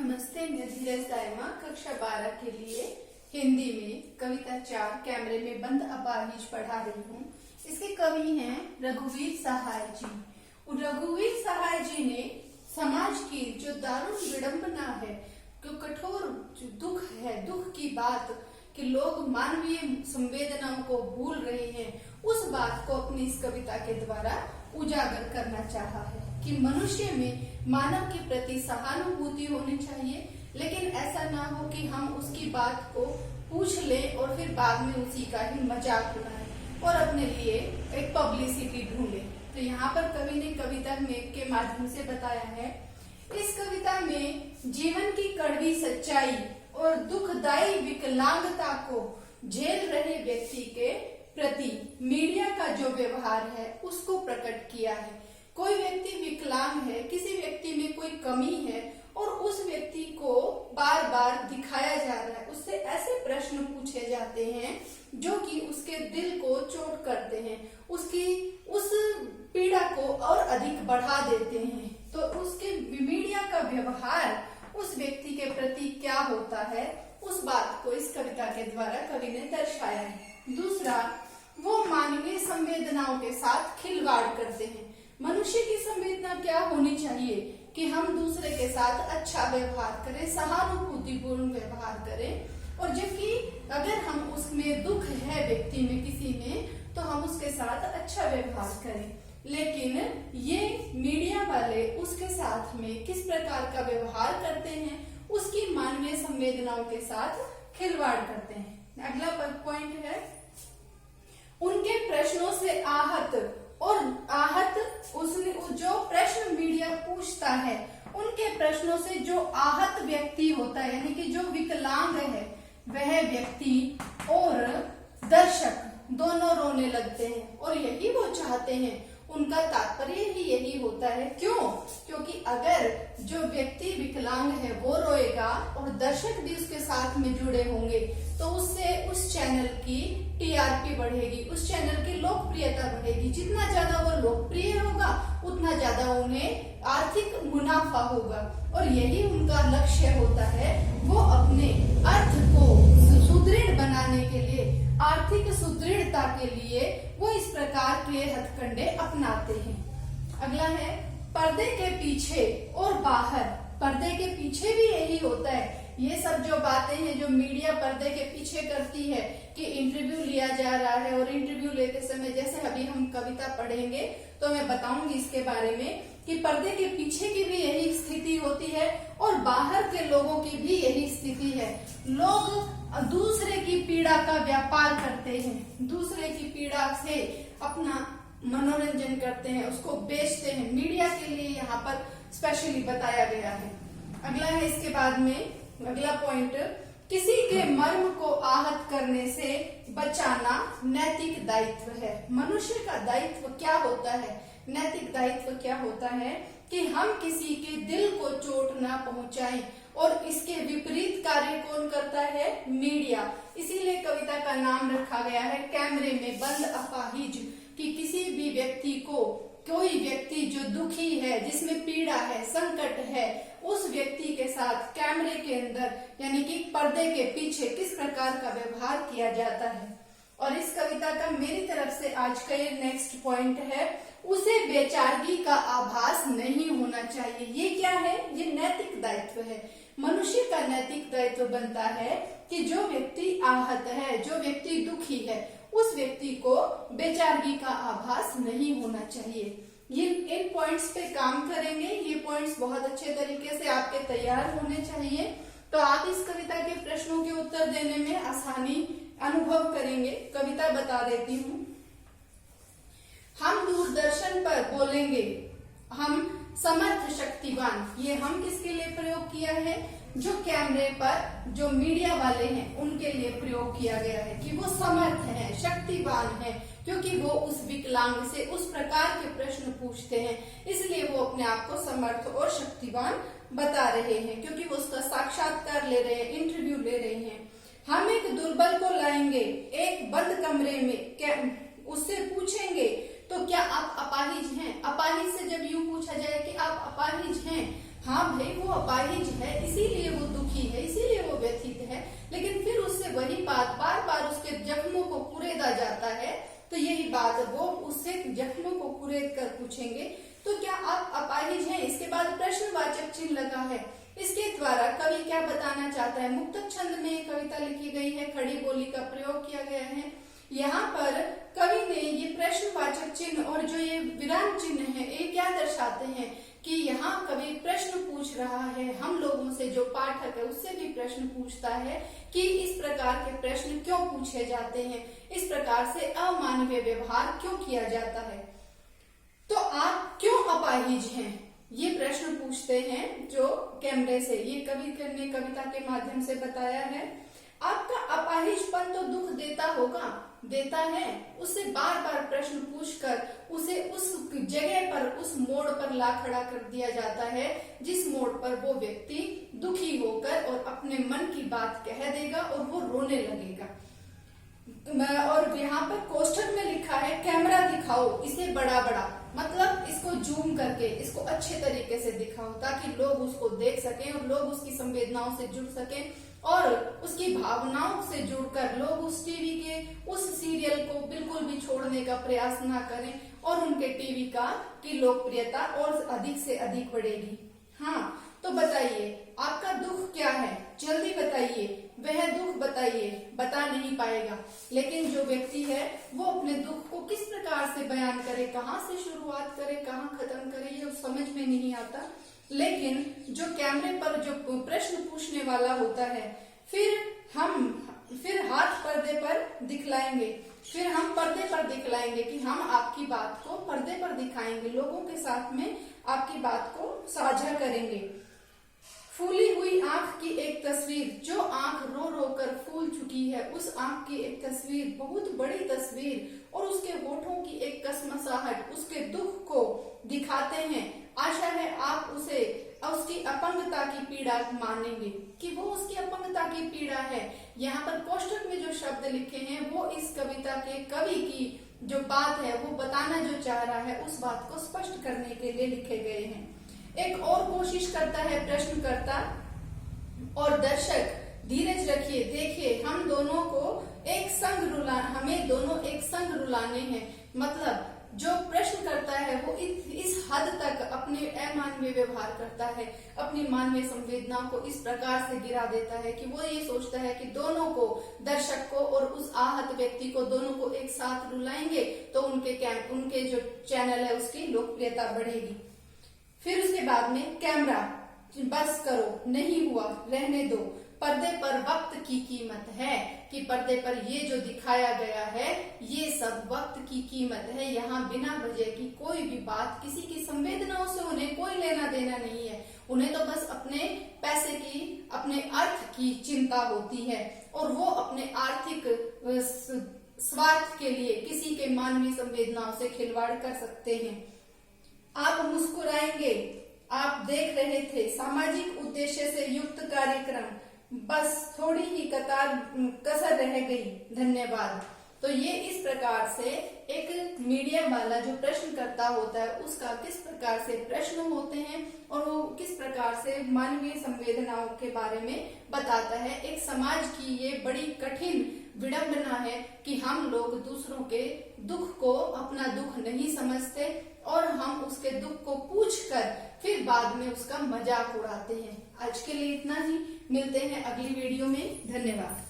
नमस्ते, मैं धीरज दायमा कक्षा 12 के लिए हिंदी में कविता 4 कैमरे में बंद अपाहिज पढ़ा रही हूँ। इसके कवि हैं रघुवीर सहाय जी। रघुवीर सहाय जी ने समाज की जो दारुण विडंबना है, जो कठोर जो दुख है, दुख की बात कि लोग मानवीय संवेदनाओं को भूल रहे हैं, उस बात को अपनी इस कविता के द्वारा उजागर करना चाहा है कि मनुष्य में मानव के प्रति सहानुभूति होनी चाहिए, लेकिन ऐसा ना हो कि हम उसकी बात को पूछ लें और फिर बाद में उसी का ही मजाक उड़ाएं और अपने लिए एक पब्लिसिटी ढूंढें। तो यहाँ पर कवि ने कविता में के माध्यम से बताया है, इस कविता में जीवन की कड़वी सच्चाई और दुखदायी विकलांगता को झेल रहे व्यक्ति के प्रति मीडिया का जो व्यवहार है उसको प्रकट किया है। कोई व्यक्ति विकलांग है, किसी व्यक्ति में कोई कमी है और उस व्यक्ति को बार बार दिखाया जा रहा है, उससे ऐसे प्रश्न पूछे जाते हैं जो कि उसके दिल को चोट करते हैं, उसकी उस पीड़ा को और अधिक बढ़ा देते हैं। तो उसके मीडिया का व्यवहार उस व्यक्ति के प्रति क्या होता है, उस बात को इस कविता के द्वारा कवि ने दर्शाया है। दूसरा, वो मानवीय संवेदनाओं के साथ खिलवाड़ करते हैं। मनुष्य की संवेदना क्या होनी चाहिए कि हम दूसरे के साथ अच्छा व्यवहार करें, सहानुभूतिपूर्ण व्यवहार करें, और जबकि अगर हम उसमें दुख है व्यक्ति में किसी में तो हम उसके साथ अच्छा व्यवहार करें। लेकिन ये मीडिया वाले उसके साथ में किस प्रकार का व्यवहार करते हैं, उसकी मानवीय संवेदनाओं के साथ खिलवाड़ करते हैं। अगला पॉइंट है, उनके प्रश्नों से उसने जो प्रश्न मीडिया पूछता है, उनके प्रश्नों से जो आहत व्यक्ति होता है, यानी कि जो विकलांग है, वह व्यक्ति और दर्शक दोनों रोने लगते हैं। और यही वो चाहते हैं, उनका तात्पर्य ही यही होता है। क्यों? क्योंकि अगर जो व्यक्ति विकलांग है वो रोएगा और दर्शक भी उसके साथ में जुड़े होंगे तो उससे उस चैनल की टीआरपी बढ़ेगी, उस चैनल की लोकप्रियता बढ़ेगी। जितना ज्यादा वो लोकप्रिय होगा उतना ज्यादा उन्हें आर्थिक मुनाफा होगा, और यही उनका लक्ष्य होता है। वो अपने अर्थ को सुदृढ़ बनाने के लिए, आर्थिक सुदृढ़ता के लिए वो इस प्रकार के हथकंडे अपनाते हैं। अगला है, पर्दे के पीछे और बाहर। पर्दे के पीछे भी यही होता है। ये सब जो बातें हैं जो मीडिया पर्दे के पीछे करती है कि इंटरव्यू लिया जा रहा है, और इंटरव्यू लेते समय जैसे अभी हम कविता पढ़ेंगे तो मैं बताऊंगी इसके बारे में कि पर्दे के पीछे की भी यही स्थिति होती है और बाहर के लोगों की भी यही स्थिति है। लोग दूसरे की पीड़ा का व्यापार करते हैं, दूसरे की पीड़ा से अपना मनोरंजन करते हैं, उसको बेचते हैं। मीडिया के लिए यहाँ पर स्पेशली बताया गया है। अगला है, इसके बाद में अगला पॉइंट, किसी के मर्म को आहत करने से बचाना नैतिक दायित्व है। मनुष्य का दायित्व क्या होता है, नैतिक दायित्व क्या होता है कि हम किसी के दिल को चोट ना पहुंचाएं, और इसके विपरीत कार्य कौन करता है? मीडिया। इसीलिए कविता का नाम रखा गया है कैमरे में बंद अपाहिज, कि किसी भी व्यक्ति को, कोई व्यक्ति जो दुखी है, जिसमें पीड़ा है, संकट है, उस व्यक्ति के साथ कैमरे के अंदर यानी कि पर्दे के पीछे किस प्रकार का व्यवहार किया जाता है। और इस कविता का मेरी तरफ से आज का ये नेक्स्ट पॉइंट है, उसे बेचारगी का आभास नहीं होना चाहिए। ये क्या है? ये नैतिक दायित्व है। मनुष्य का नैतिक दायित्व बनता है कि जो व्यक्ति आहत है, जो व्यक्ति दुखी है, उस व्यक्ति को बेचारगी का आभास नहीं होना चाहिए। ये इन पॉइंट्स पे काम करेंगे। ये पॉइंट्स बहुत अच्छे तरीके से आपके तैयार होने चाहिए, तो आप इस कविता के प्रश्नों के उत्तर देने में आसानी अनुभव करेंगे। कविता बता देती हूँ। हम दूरदर्शन पर बोलेंगे, हम समर्थ शक्तिवान। ये हम किसके लिए प्रयोग किया है? जो कैमरे पर जो मीडिया वाले हैं उनके लिए प्रयोग किया गया है कि वो समर्थ हैं, शक्तिवान हैं, क्योंकि वो उस विकलांग से उस प्रकार के प्रश्न पूछते हैं, इसलिए वो अपने आप को समर्थ और शक्तिवान बता रहे हैं, क्योंकि वो उसका साक्षात्कार ले रहे हैं, इंटरव्यू ले रहे हैं। हम एक दुर्बल को लाएंगे एक बंद कमरे में, उससे पूछेंगे तो क्या आप अपाहिज हैं? अपाहिज से जब यूं पूछा जाए कि आप अपाहिज हैं, हाँ भाई वो अपाहिज है, इसीलिए अपाहिज हैं, इसके बाद प्रश्नवाचक चिन्ह लगा है। इसके द्वारा कवि क्या बताना चाहता है? मुक्तक छंद में कविता लिखी गई है, खड़ी बोली का प्रयोग किया गया है। यहाँ पर कवि ने ये प्रश्नवाचक चिन्ह और जो ये विराम चिन्ह है, ये क्या दर्शाते हैं कि यहाँ कवि प्रश्न पूछ रहा है हम लोगों से, जो पाठक है उससे भी प्रश्न पूछता है कि इस प्रकार के प्रश्न क्यों पूछे जाते हैं, इस प्रकार से अमानवीय व्यवहार क्यों किया जाता है, तो आप क्यों अपाहिज हैं, ये प्रश्न पूछते हैं जो कैमरे से। ये कवि ने कविता के माध्यम से बताया है। आपका अपाहिजपन तो दुख देता होगा, देता है, उससे बार बार प्रश्न पूछकर उसे उस जगह पर, उस मोड़ पर ला खड़ा कर दिया जाता है जिस मोड़ पर वो व्यक्ति दुखी होकर और अपने मन की बात कह देगा और वो रोने लगेगा। और यहाँ पर कोष्ठक में लिखा है कैमरा दिखाओ इसे बड़ा बड़ा, मतलब इसको जूम करके इसको अच्छे तरीके से दिखाओ ताकि लोग उसको देख सकें और लोग उसकी संवेदनाओं से जुड़ सकें और उसकी भावनाओं से जुड़कर लोग उस टीवी के उस सीरियल को बिल्कुल भी छोड़ने का प्रयास ना करें और उनके टीवी की लोकप्रियता और अधिक से अधिक बढ़ेगी। हाँ, तो बताइए आपका दुख क्या है, जल्दी बताइए, वह दुख बताइए, बता नहीं पाएगा। लेकिन जो व्यक्ति है वो अपने दुख को किस प्रकार से बयान करे, कहाँ से शुरुआत करे, कहाँ खत्म करे, ये समझ में नहीं आता। लेकिन जो कैमरे पर जो प्रश्न पूछने वाला होता है, फिर हाथ पर्दे पर दिखलाएंगे, फिर हम पर्दे पर दिखलाएंगे कि हम आपकी बात को पर्दे पर दिखाएंगे, लोगों के साथ में आपकी बात को साझा करेंगे। फूली हुई आंख की एक तस्वीर, जो आंख रो रो कर फूल चुकी है, उस आंख की एक तस्वीर, बहुत बड़ी तस्वीर, और उसके होठों की एक कसमसाहट, उसके दुख को दिखाते हैं। आशा है आप उसे उसकी अपंगता की पीड़ा मानेंगे कि वो उसकी अपंगता की पीड़ा है। यहाँ पर कोष्ठक में जो शब्द लिखे हैं वो इस कविता के कवि की जो बात है वो बताना जो चाह रहा है उस बात को स्पष्ट करने के लिए लिखे गए हैं। एक और कोशिश करता है प्रश्नकर्ता और दर्शक, धीरज रखिए, देखिए हम दोनों को हमें दोनों एक संग रुलाने हैं। मतलब जो प्रश्न करता है वो इस हद तक अपने अमानवीय व्यवहार करता है, अपनी मानवीय संवेदनाओं को इस प्रकार से गिरा देता है कि वो ये सोचता है कि दोनों को, दर्शक को और उस आहत व्यक्ति को, दोनों को एक साथ रुलाएंगे तो उनके जो चैनल है उसकी लोकप्रियता बढ़ेगी। फिर उसके बाद में कैमरा, बस करो, नहीं हुआ, रहने दो, पर्दे पर वक्त की कीमत है, कि पर्दे पर ये जो दिखाया गया है ये सब वक्त की कीमत है। यहाँ बिना वजह की कोई भी बात, किसी की संवेदनाओं से उन्हें कोई लेना देना नहीं है, उन्हें तो बस अपने पैसे की, अपने अर्थ की चिंता होती है और वो अपने आर्थिक स्वार्थ के लिए किसी के मानवीय संवेदनाओं से खिलवाड़ कर सकते हैं। आप मुस्कुराएंगे, आप देख रहे थे सामाजिक उद्देश्य से युक्त कार्यक्रम, बस थोड़ी ही कसर रह गई, धन्यवाद। तो ये इस प्रकार से एक मीडियम वाला जो प्रश्न करता होता है उसका किस प्रकार से प्रश्न होते हैं और वो किस प्रकार से मानवीय संवेदनाओं के बारे में बताता है। एक समाज की ये बड़ी कठिन विडंबना है कि हम लोग दूसरों के दुख को अपना दुख नहीं समझते और हम उसके दुख को पूछकर फिर बाद में उसका मजाक उड़ाते हैं। आज के लिए इतना ही, मिलते हैं अगली वीडियो में, धन्यवाद।